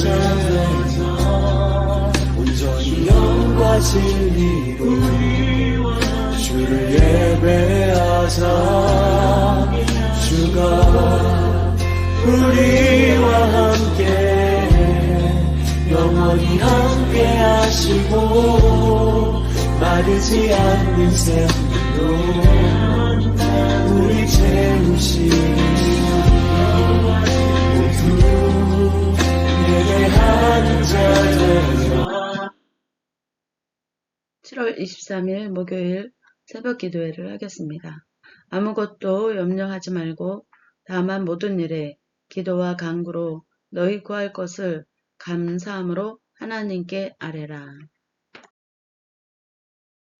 되어 온전히 영과 진리로 주를 예배하자. 주가 우리와 함께 영원히 함께 하시고 마르지 않는 샘물로 우리 채우시니 모두 예배하는 자 되어. 7월 23일 목요일 새벽 기도회를 하겠습니다. 아무것도 염려하지 말고 다만 모든 일에 기도와 간구로 너희 구할 것을 감사함으로 하나님께 아뢰라.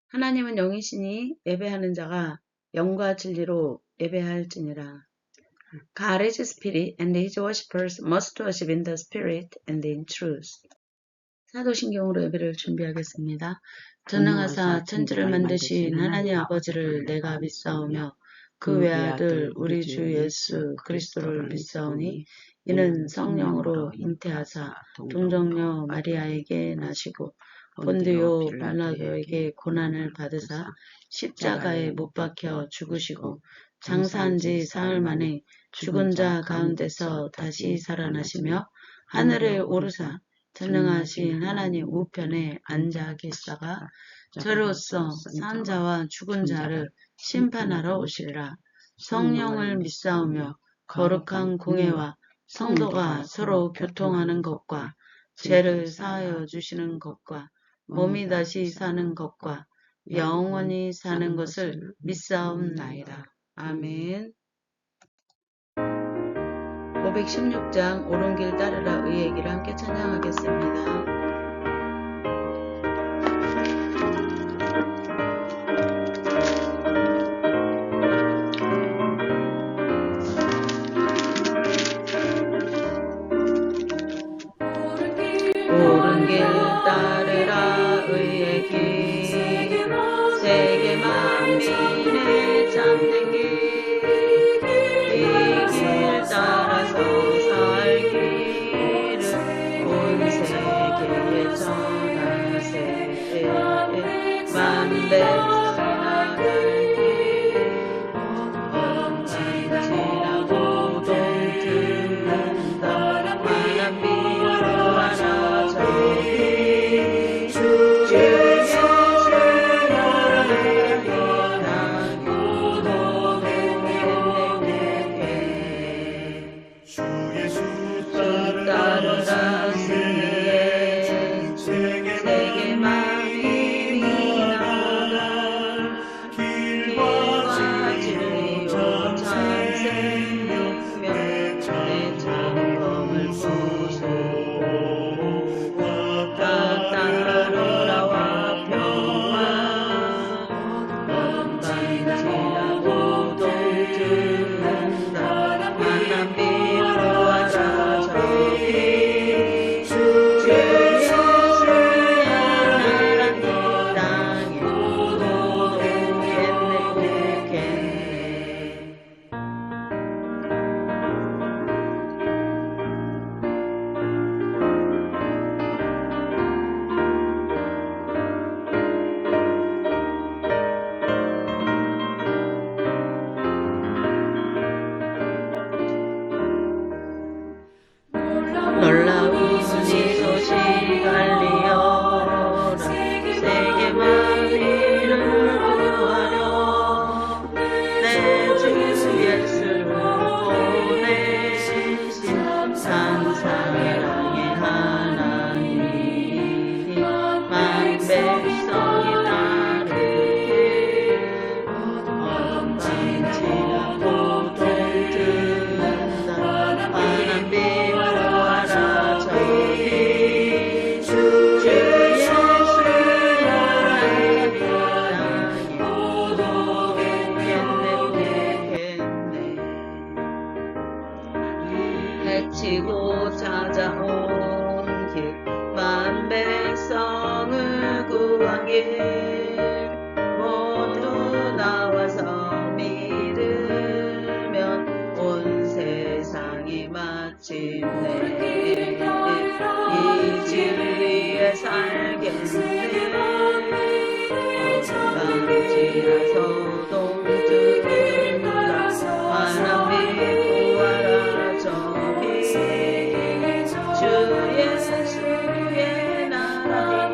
하나님은 영이시니 예배하는 자가 영과 진리로 예배할지니라. God is spirit, and his worshippers must worship in the spirit and in truth. 사도신경으로 예배를 준비하겠습니다. 전능하사 천지를 만드신 하나님 아버지를 내가 믿사오며 그 외아들 우리 주 예수 그리스도를 믿사오니 이는 성령으로 잉태하사 동정녀 마리아에게 나시고 본디오 빌라도에게 고난을 받으사 십자가에 못 박혀 죽으시고 장사한 지 사흘 만에 죽은 자 가운데서 다시 살아나시며 하늘에 오르사 전능하신 하나님 우편에 앉아 계시다가 저로서 산 자와 죽은 자를 심판하러 오시리라. 성령을 믿사오며 거룩한 공회와 성도가 서로 교통하는 것과 죄를 사하여 주시는 것과 몸이 다시 사는 것과 영원히 사는 것을 믿사옵나이다. 아멘. 516장 오른길 따르라 의 얘기를 함께 찬양하겠습니다. 오른 길 따르라 의의 길 세계 만민의 참된 길 이 길 따라서 살 길을 온 세계에 전하세 만배 나갈 길 언제나 모동 듣는다 만한 미워하라 놀라운 이 소식 알리어라 세계 만민을 구하려 내 주 예수를 보내신 산 사랑의 하나님 만 백성이 따르길 온 반지나 고통 듣는다 만한 미워하라 저희 주 예수의 하나님 땅에 오겠네 해치고 찾아온 길 만백성을 구하길 모두 나와서 믿으면 온 세상이 마침내 오래 살겠네. 어디지하서도 들으라 하나님 구하라 저기 주 예수의 나라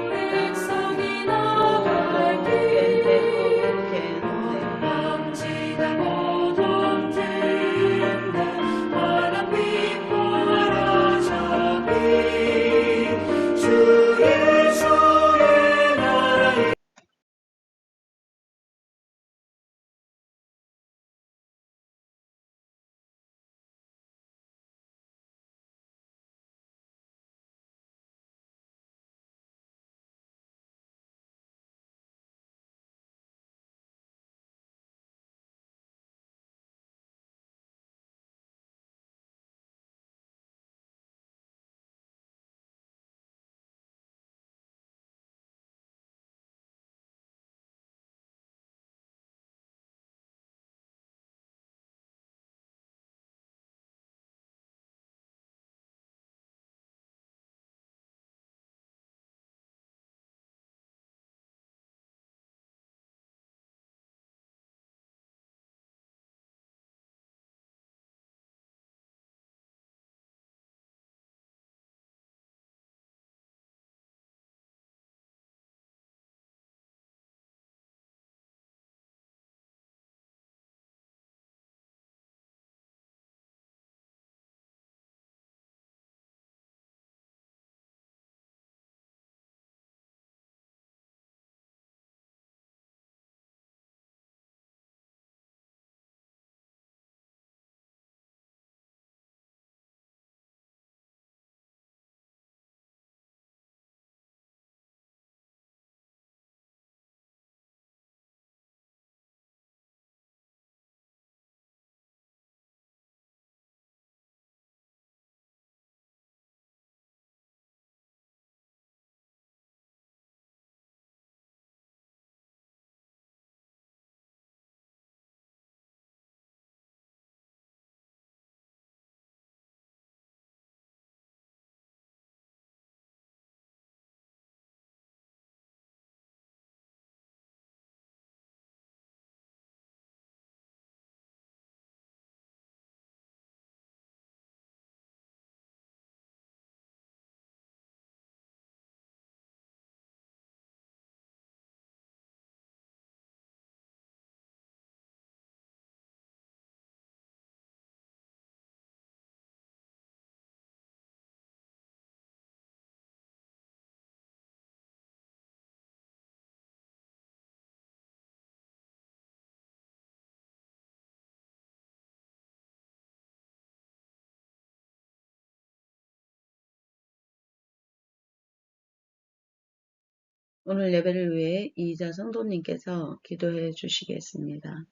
오늘 예배를 위해 이희자 성도님께서 기도해 주시겠습니다.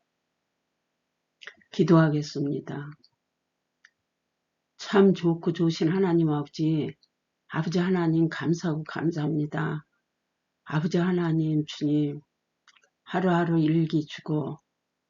기도하겠습니다. 참 좋고 좋으신 하나님 아버지, 아버지 하나님 감사하고 감사합니다. 아버지 하나님 주님, 하루하루 일기 주고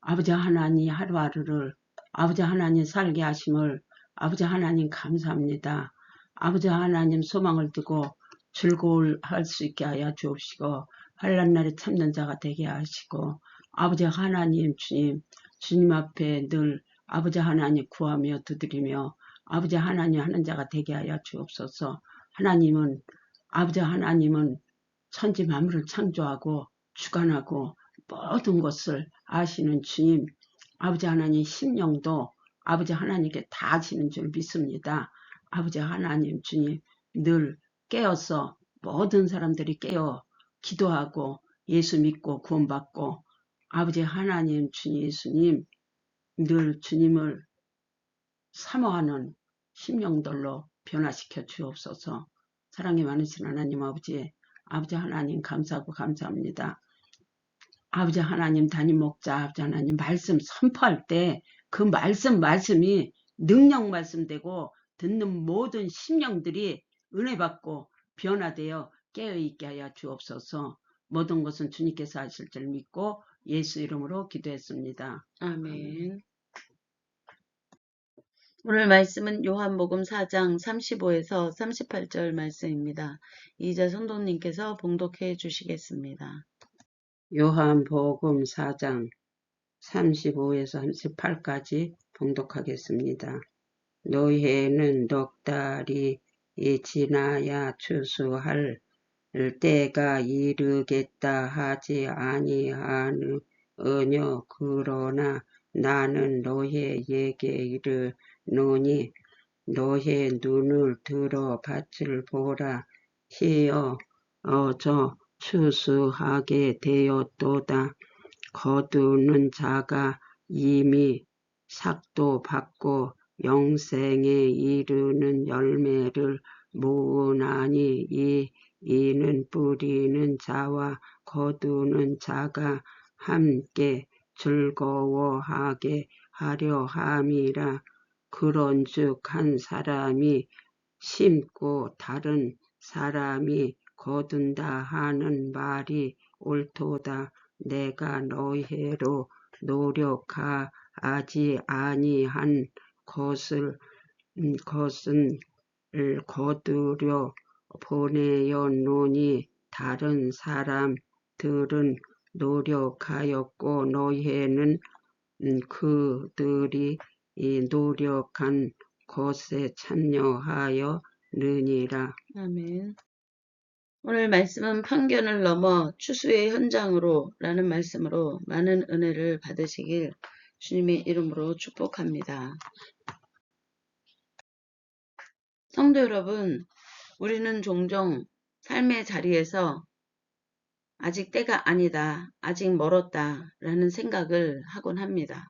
아버지 하나님 하루하루를 아버지 하나님 살게 하심을 아버지 하나님 감사합니다. 아버지 하나님 소망을 두고 즐거워할 수 있게 하여 주옵시고 환난 날에 참는 자가 되게 하시고 아버지 하나님 주님, 주님 앞에 늘 아버지 하나님 구하며 두드리며 아버지 하나님 하는 자가 되게 하여 주옵소서. 하나님은 아버지 하나님은 천지 만물을 창조하고 주관하고 모든 것을 아시는 주님, 아버지 하나님 심령도 아버지 하나님께 다 아시는 줄 믿습니다. 아버지 하나님 주님, 늘 깨어서 모든 사람들이 깨어 기도하고 예수 믿고 구원받고 아버지 하나님 주님 예수님 늘 주님을 사모하는 심령들로 변화시켜 주옵소서. 사랑이 많으신 하나님 아버지, 아버지 하나님 감사하고 감사합니다. 아버지 하나님 담임 목자 아버지 하나님 말씀 선포할 때 그 말씀이 능력 말씀되고 듣는 모든 심령들이 은혜 받고 변화되어 깨어있게 하여 주옵소서. 모든 것은 주님께서 하실 줄 믿고 예수 이름으로 기도했습니다. 아멘. 오늘 말씀은 요한복음 4장 35에서 38절 말씀입니다. 이자 성도님께서 봉독해 주시겠습니다. 요한복음 4장 35에서 38까지 봉독하겠습니다. 노해는 넉 달이 지나야 추수할 때가 이르겠다 하지 아니하느뇨. 그러나 나는 너희에게 이르노니 너희 눈을 들어 밭을 보라. 희어져 추수하게 되었도다. 거두는 자가 이미 삭도 받고 영생에 이르는 열매를 모으나니 이는 뿌리는 자와 거두는 자가 함께 즐거워하게 하려 함이라. 그런즉 한 사람이 심고 다른 사람이 거둔다 하는 말이 옳도다. 내가 너희로 노력하지 아니한 것은 거두려 보내었노니 다른 사람들은 노력하였고 너희는 그들이 노력한 것에 참여하였느니라. 아멘. 오늘 말씀은 편견을 넘어 추수의 현장으로 라는 말씀으로 많은 은혜를 받으시길 주님의 이름으로 축복합니다. 성도 여러분, 우리는 종종 삶의 자리에서 아직 때가 아니다, 아직 멀었다 라는 생각을 하곤 합니다.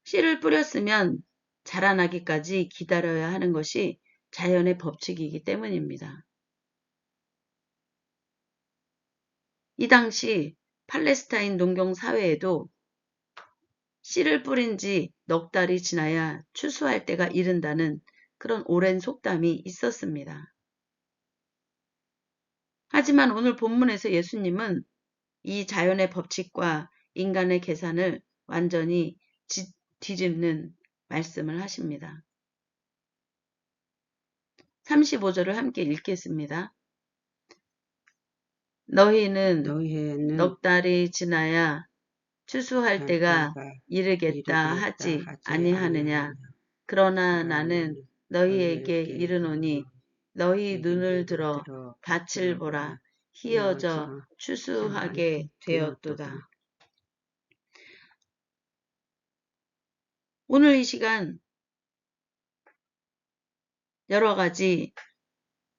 씨를 뿌렸으면 자라나기까지 기다려야 하는 것이 자연의 법칙이기 때문입니다. 이 당시 팔레스타인 농경 사회에도 씨를 뿌린 지 넉 달이 지나야 추수할 때가 이른다는 그런 오랜 속담이 있었습니다. 하지만 오늘 본문에서 예수님은 이 자연의 법칙과 인간의 계산을 완전히 뒤집는 말씀을 하십니다. 35절을 함께 읽겠습니다. 너희는 넉 달이 지나야 추수할 때가 이르겠다 하지 아니하느냐. 그러나 나는 너희에게 이르노니 너희 눈을 들어 밭을 보라. 희어져 추수하게 되었도다. 오늘 이 시간 여러 가지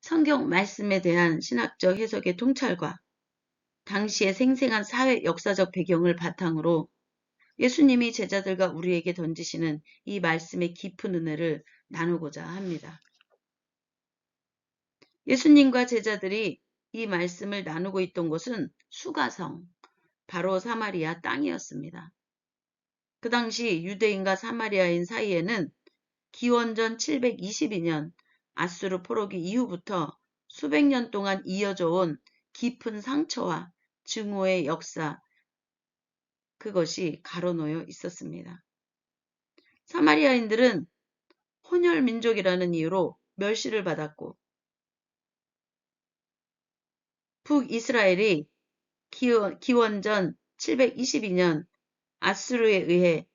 성경 말씀에 대한 신학적 해석의 통찰과 당시의 생생한 사회 역사적 배경을 바탕으로 예수님이 제자들과 우리에게 던지시는 이 말씀의 깊은 은혜를 나누고자 합니다. 예수님과 제자들이 이 말씀을 나누고 있던 곳은 수가성, 바로 사마리아 땅이었습니다. 그 당시 유대인과 사마리아인 사이에는 기원전 722년 아수르 포로기 이후부터 수백 년 동안 이어져 온 깊은 상처와 증오의 역사, 그것이 가로놓여 있었습니다. 사마리아인들은 혼혈 민족이라는 이유로 멸시를 받았고 북이스라엘이 기원전 722년 아수르에 의해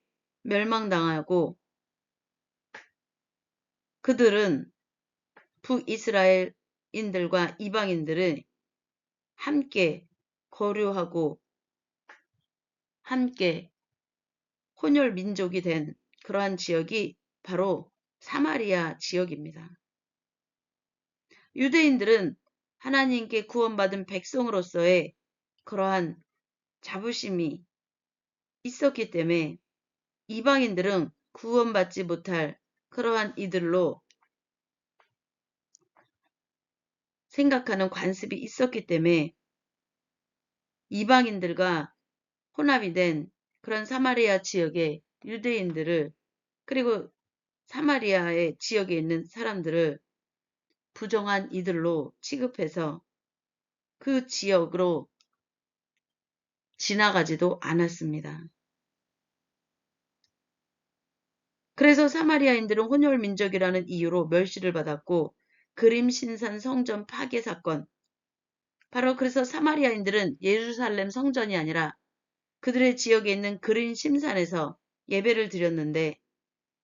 멸망당하고 그들은 북이스라엘인들과 이방인들은 함께 거류하고 함께 혼혈 민족이 된 그러한 지역이 바로 사마리아 지역입니다. 유대인들은 하나님께 구원받은 백성으로서의 그러한 자부심이 있었기 때문에 이방인들은 구원받지 못할 그러한 이들로 생각하는 관습이 있었기 때문에 이방인들과 혼합이 된 그런 사마리아 지역의 유대인들을 그리고 사마리아의 지역에 있는 사람들을 부정한 이들로 취급해서 그 지역으로 지나가지도 않았습니다. 그래서 사마리아인들은 혼혈 민족이라는 이유로 멸시를 받았고 그림 신산 성전 파괴 사건, 바로 그래서 사마리아인들은 예루살렘 성전이 아니라 그들의 지역에 있는 그림 신산에서 예배를 드렸는데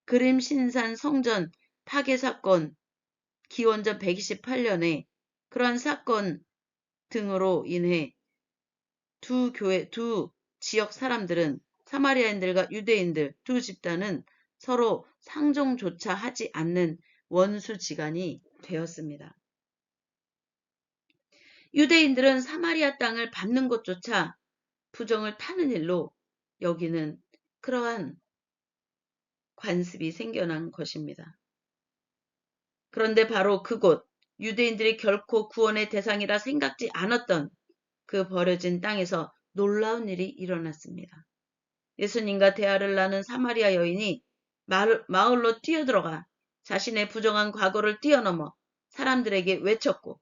그림 신산 성전 파괴 사건, 기원전 128년에 그러한 사건 등으로 인해 두 지역 사람들은 사마리아인들과 유대인들 두 집단은 서로 상종조차 하지 않는 원수지간이 되었습니다. 유대인들은 사마리아 땅을 밟는 것조차 부정을 타는 일로 여기는 그러한 관습이 생겨난 것입니다. 그런데 바로 그곳 유대인들이 결코 구원의 대상이라 생각지 않았던 그 버려진 땅에서 놀라운 일이 일어났습니다. 예수님과 대화를 나눈 사마리아 여인이 마을로 뛰어들어가 자신의 부정한 과거를 뛰어넘어 사람들에게 외쳤고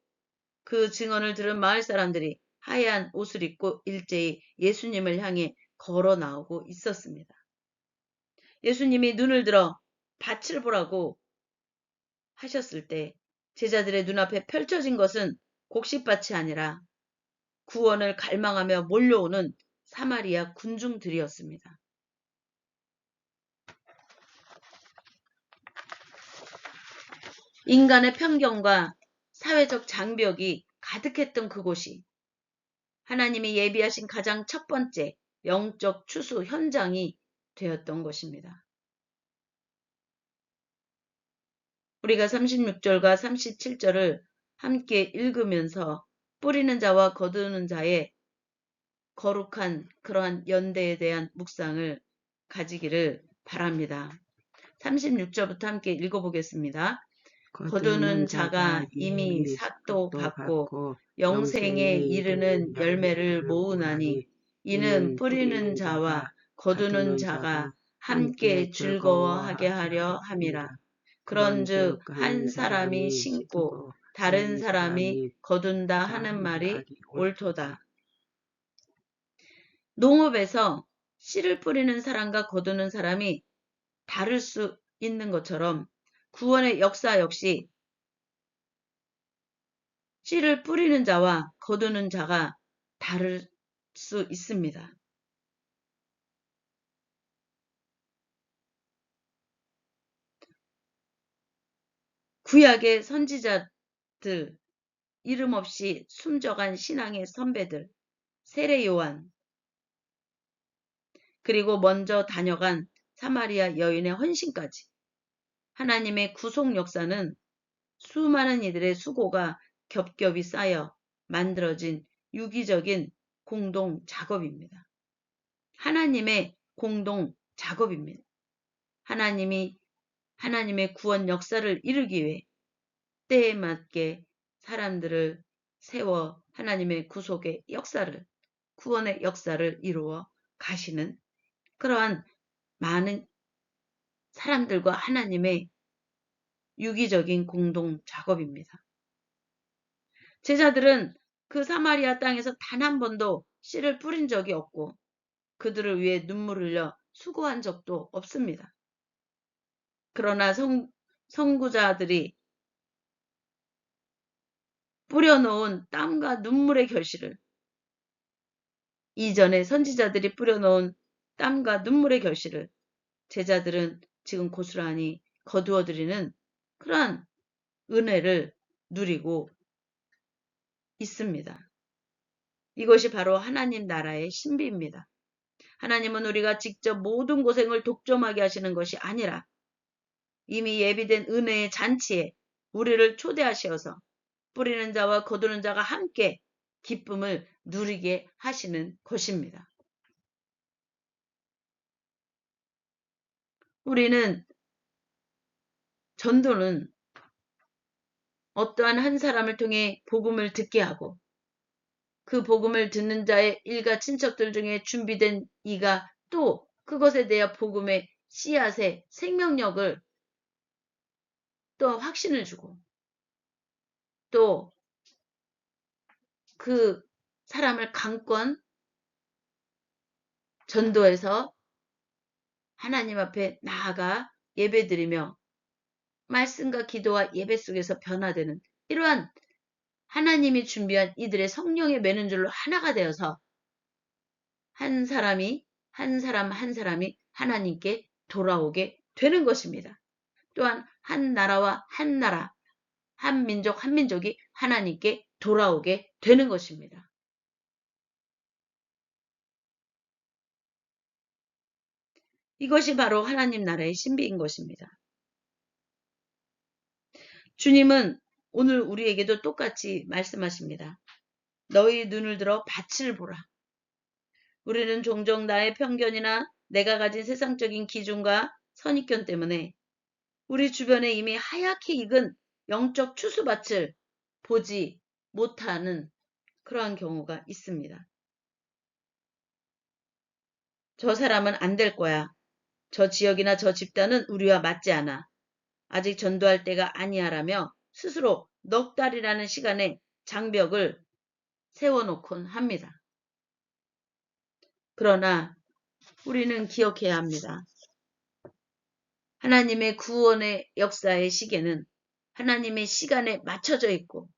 그 증언을 들은 마을 사람들이 하얀 옷을 입고 일제히 예수님을 향해 걸어 나오고 있었습니다. 예수님이 눈을 들어 밭을 보라고 하셨을 때 제자들의 눈앞에 펼쳐진 것은 곡식밭이 아니라 구원을 갈망하며 몰려오는 사마리아 군중들이었습니다. 인간의 편견과 사회적 장벽이 가득했던 그곳이 하나님이 예비하신 가장 첫 번째 영적 추수 현장이 되었던 것입니다. 우리가 36절과 37절을 함께 읽으면서 뿌리는 자와 거두는 자의 거룩한 그러한 연대에 대한 묵상을 가지기를 바랍니다. 36절부터 함께 읽어보겠습니다. 거두는 자가 이미 삭도 받고 영생에 이르는 열매를 모으나니 이는 뿌리는 자와 거두는 자가 함께 즐거워하게 하려 함이라. 그런즉 한 사람이 심고 다른 사람이 거둔다 하는 말이 옳도다. 농업에서 씨를 뿌리는 사람과 거두는 사람이 다를 수 있는 것처럼 구원의 역사 역시 씨를 뿌리는 자와 거두는 자가 다를 수 있습니다. 구약의 선지자들, 이름 없이 숨져간 신앙의 선배들, 세례 요한, 그리고 먼저 다녀간 사마리아 여인의 헌신까지 하나님의 구속 역사는 수많은 이들의 수고가 겹겹이 쌓여 만들어진 유기적인 공동 작업입니다. 하나님의 공동 작업입니다. 하나님의 구원 역사를 이루기 위해 때에 맞게 사람들을 세워 하나님의 구속의 역사를, 구원의 역사를 이루어 가시는 그러한 많은 사람들과 하나님의 유기적인 공동 작업입니다. 제자들은 그 사마리아 땅에서 단 한 번도 씨를 뿌린 적이 없고 그들을 위해 눈물을 흘려 수고한 적도 없습니다. 그러나 선구자들이 뿌려놓은 땀과 눈물의 결실을, 이전에 선지자들이 뿌려놓은 땀과 눈물의 결실을 제자들은 지금 고스란히 거두어들이는 그러한 은혜를 누리고 있습니다. 이것이 바로 하나님 나라의 신비입니다. 하나님은 우리가 직접 모든 고생을 독점하게 하시는 것이 아니라 이미 예비된 은혜의 잔치에 우리를 초대하시어서 뿌리는 자와 거두는 자가 함께 기쁨을 누리게 하시는 것입니다. 우리는 전도는 어떠한 한 사람을 통해 복음을 듣게 하고 그 복음을 듣는 자의 일가 친척들 중에 준비된 이가 또 그것에 대한 복음의 씨앗의 생명력을 또 확신을 주고 또 그 사람을 강권 전도해서 하나님 앞에 나아가 예배드리며 말씀과 기도와 예배 속에서 변화되는 이러한 하나님이 준비한 이들의 성령의 매는줄로 하나가 되어서 한 사람이 한 사람이 하나님께 돌아오게 되는 것입니다. 또한 한 나라와 한 나라, 한 민족이 하나님께 돌아오게 되는 것입니다. 이것이 바로 하나님 나라의 신비인 것입니다. 주님은 오늘 우리에게도 똑같이 말씀하십니다. 너희 눈을 들어 밭을 보라. 우리는 종종 나의 편견이나 내가 가진 세상적인 기준과 선입견 때문에 우리 주변에 이미 하얗게 익은 영적 추수밭을 보지 못하는 그러한 경우가 있습니다. 저 사람은 안 될 거야. 저 지역이나 저 집단은 우리와 맞지 않아. 아직 전도할 때가 아니야라며 스스로 넉 달이라는 시간에 장벽을 세워놓곤 합니다. 그러나 우리는 기억해야 합니다. 하나님의 구원의 역사의 시계는 하나님의 시간에 맞춰져 있고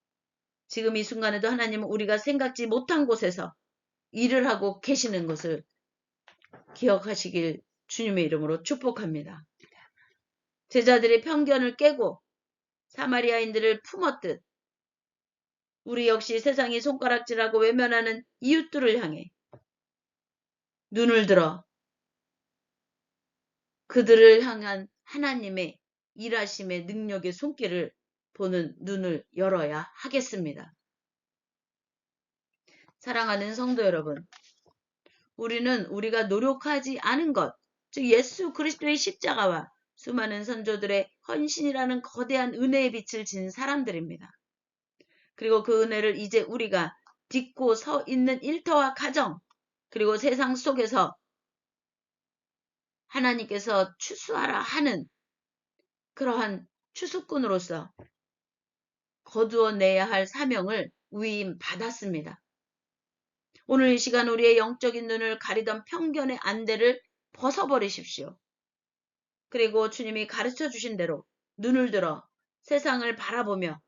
지금 이 순간에도 하나님은 우리가 생각지 못한 곳에서 일을 하고 계시는 것을 기억하시길 주님의 이름으로 축복합니다. 제자들의 편견을 깨고 사마리아인들을 품었듯 우리 역시 세상이 손가락질하고 외면하는 이웃들을 향해 눈을 들어 그들을 향한 하나님의 일하심의 능력의 손길을 보는 눈을 열어야 하겠습니다. 사랑하는 성도 여러분, 우리는 우리가 노력하지 않은 것, 즉 예수 그리스도의 십자가와 수많은 선조들의 헌신이라는 거대한 은혜의 빛을 진 사람들입니다. 그리고 그 은혜를 이제 우리가 딛고 서 있는 일터와 가정, 그리고 세상 속에서 하나님께서 추수하라 하는 그러한 추수꾼으로서 거두어내야 할 사명을 위임받았습니다. 오늘 이 시간 우리의 영적인 눈을 가리던 편견의 안대를 벗어버리십시오. 그리고 주님이 가르쳐 주신 대로 눈을 들어 세상을 바라보며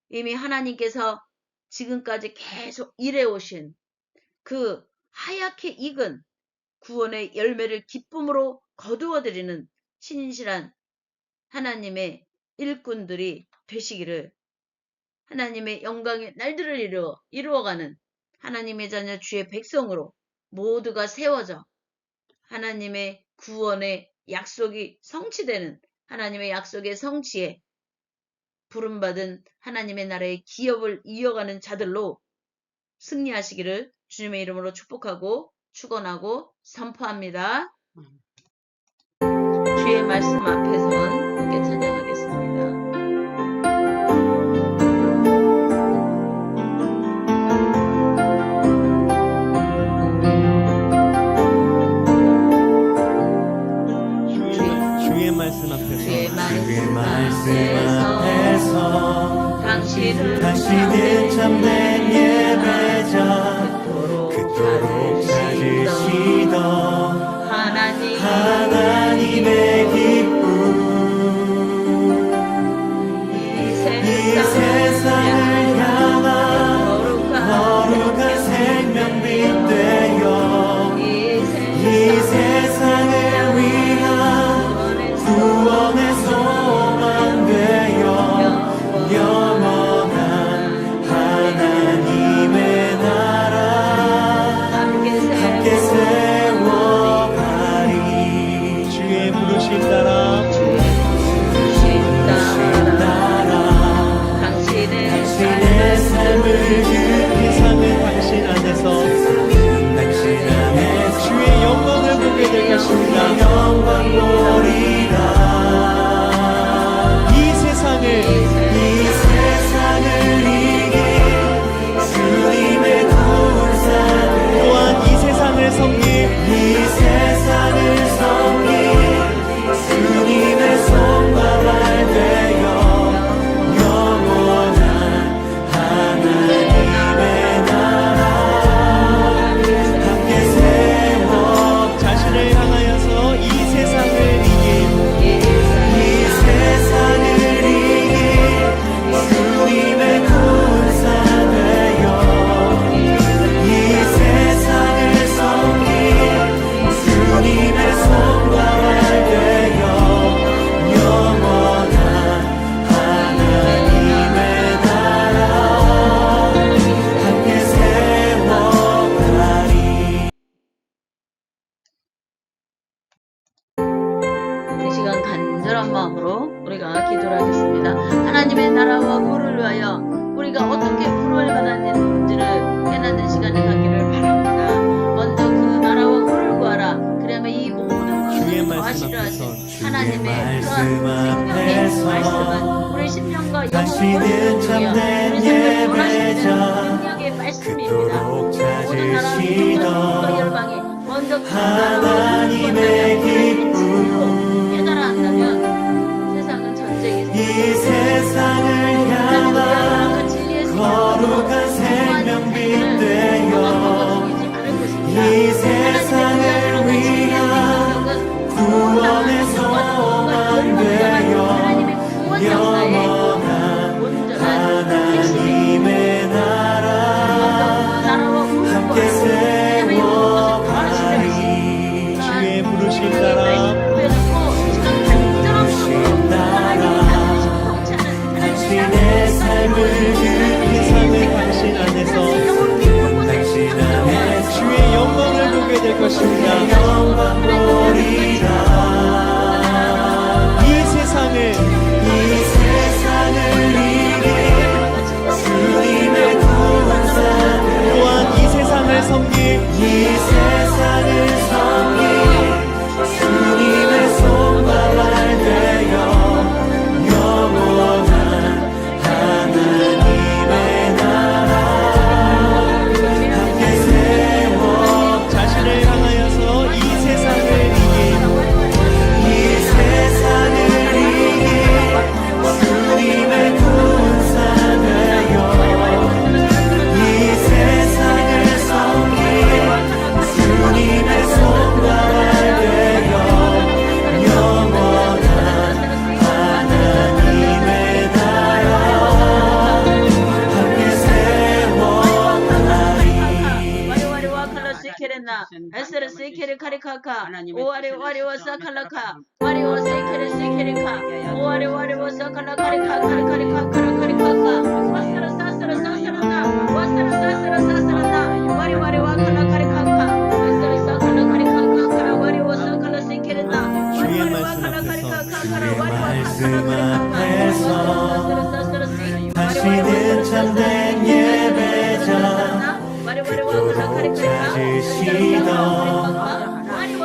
이미 하나님께서 지금까지 계속 일해오신 그 하얗게 익은 구원의 열매를 기쁨으로 거두어드리는 신실한 하나님의 일꾼들이 되시기를, 하나님의 영광의 날들을 이루어가는 하나님의 자녀 주의 백성으로 모두가 세워져 하나님의 구원의 약속이 성취되는 하나님의 약속의 성취에 부름받은 하나님의 나라의 기업을 이어가는 자들로 승리하시기를 주님의 이름으로 축복하고 축원하고 선포합니다. 주의 말씀 앞에선 함께 찬양하겠습니다. 주의 말씀 앞에서 주의 말씀 앞에서 당신은 참된 예배자 그토록 찾으시던 하나님의 기쁨 이 세상을 향한 거룩한 생명빛 되어 이 세상을 위한 구원의 소망 되어 영원한 하나님의 나라 함께 세워가리. 주의 부르심 따라 당신의 삶을 그 삶을 당신 안에서 주의 영광을 보게 될 것입니다. 영광 보리라. 이 세상을 이긴 주님의 구원사 또한 이 세상을 섬긴 주님의 손과 발 되어 영원한 하나님의 나라 함께 세워 자신을 향하여서 이 세상을 이긴 간절한 마음으로 우리가 기도를 하겠습니다. 하나님의 나라와 의를 위하여 우리가 어떻게 풀어야 하는지를 깨닫는 시간이 가기를 바랍니다. 먼저 그 나라와 의를 구하라. 그러면 이 모든 주의 것을 말씀 더하시려 앞에서 하신 하나님의 그런 말씀 생명의 앞에서 말씀은 우리 심령과 당신은 영혼을 참된 우리 삶을 변화시키는 예배자 능력의 말씀입니다. 그토록 모든 나라 찾으시던 민족과 열방이 먼저 그 하나님의 기쁨 깨달아 한다면 세상은 전쟁이 이 세상을 향한 거룩한 생명빛 되어 이 세상을 위한 구원의 소망 되어 영원한 하나님의 나라 함께 세워가리 주의 부르신 나라 당신의 삶을 세상의 당신 안에서 당신 안에서 주의 영광을 보게 될 것입니다. 영광 보리라 이 세상을 이 세상을 이길 주님의 구원사를 또한 이 세상을 섬길 이 세상을 섬길 주님의 손과 발 되어 영원한 하나님의 나라 함께 세워 자신을 향하여서 이 세상을 이길 이 세상을 이길 주님의 구원사 되어 이 세상을 섬길 주님의 손과 발 되어 영원한 하나님의 나라 함께 세워가리 와리와리와 칼라시케레나 에스레 시케레 카리카카 오와리와리와 사칼라카 와리와 시케레 시케레카 오와리와리와 사칼라 카리카 카리카리카 카라카리카카 와스라 사스라 사스라나 와스라 사스라 사스라나 와리와리와 칼라 카리카카 에스레 사칼라 카리카카 카라 와리와 사칼라 시케레나 주의 와리와리와 말씀 칼라 앞에서 카리카카 카라 와리와 말씀 카라카리카카 앞에서 사스라 시 당신은 참된 예배자 그토록 찾으시던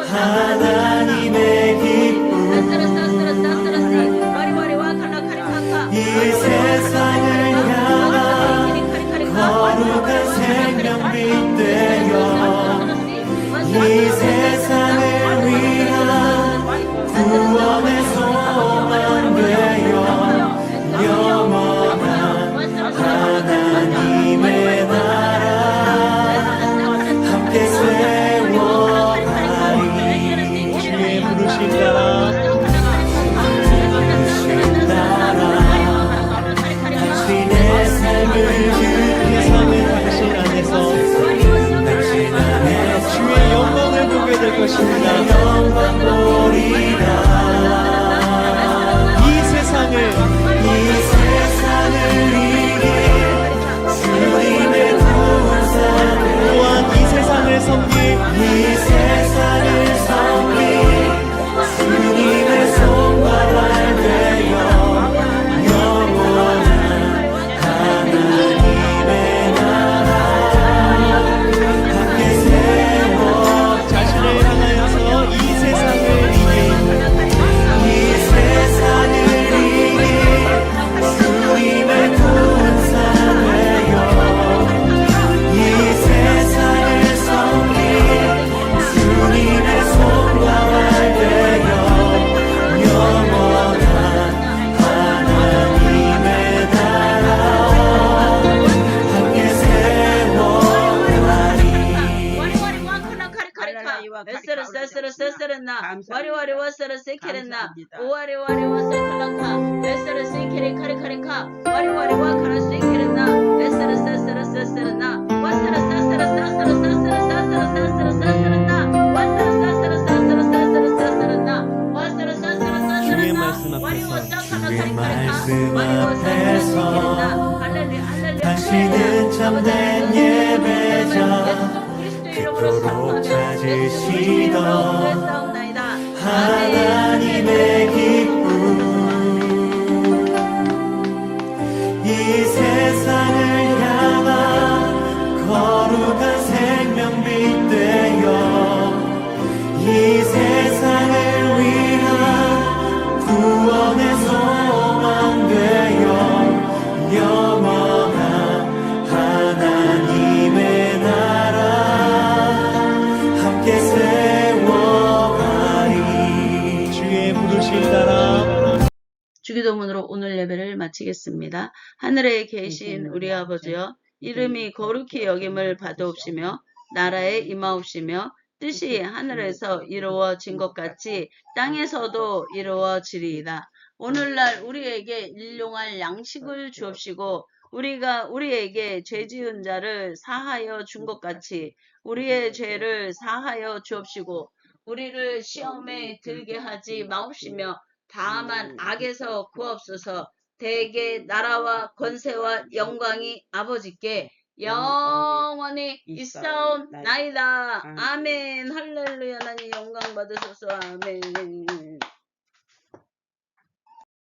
하나님의 기쁨 이 세상을 향한 거룩한 생명빛 되어 이 세상을 위한 구원의 소망 되어 영원한 하나님의 나라 함께 세워가리 주의 부르신 나라 당신의 삶을 세상의 당신 안에서 당신 안에서 주의 영광을 보게 될 것입니다. 영광 보리라 이 세상을 이 세상을 이길 주님의 구원사를 또한 이 세상을 섬길 이 세상을 섬길 주님의 손과 발 되어 영원한 하나님의 나라 함께 세워 자신을 향하여서 이 세상을 이길 이 세상을 이길 주님의 구원사 되어 이 세상을 섬길 주님의 손과 발 되어 영원한 하나님의 나라 함께 세워가리 와리와리와 세르 세케레나 오와리와리와 세칼라카 에스레 세케레 카리카리카 와리와리와 카라 세케레나 에스레 세스레 세스레나 와스레 세스레 사스레 사스레 사스레 사스레 사스레나 와스레 세스레 사스레 사스레 사스레나 와스레 세스레 주의 사스레나 말씀 앞에서 와리와 사칼라 주의 카리카리카 말씀 와리와 세스레 앞에서 세케레나 할렐루야 할렐루야 당신은 참된 예배자 그리스도 이름으로 그토록 사랑하며 찾으시던 싸움나이다. 하나님의 기쁨 것이다. 주기도문으로 오늘 예배를 마치겠습니다. 하늘에 계신 우리 아버지여, 이름이 거룩히 여김을 받으옵시며 나라에 임하옵시며 뜻이 하늘에서 이루어진 것 같이 땅에서도 이루어지리이다. 오늘날 우리에게 일용할 양식을 주옵시고 우리가 우리에게 죄 지은 자를 사하여 준 것 같이 우리의 죄를 사하여 주옵시고 우리를 시험에 들게 하지 마옵시며 다만 악에서 구하옵소서. 대개 나라와 권세와 영광이 아버지께 영원히 있사옵나이다. 아멘. 할렐루야. 하나님 영광 받으소서. 아멘.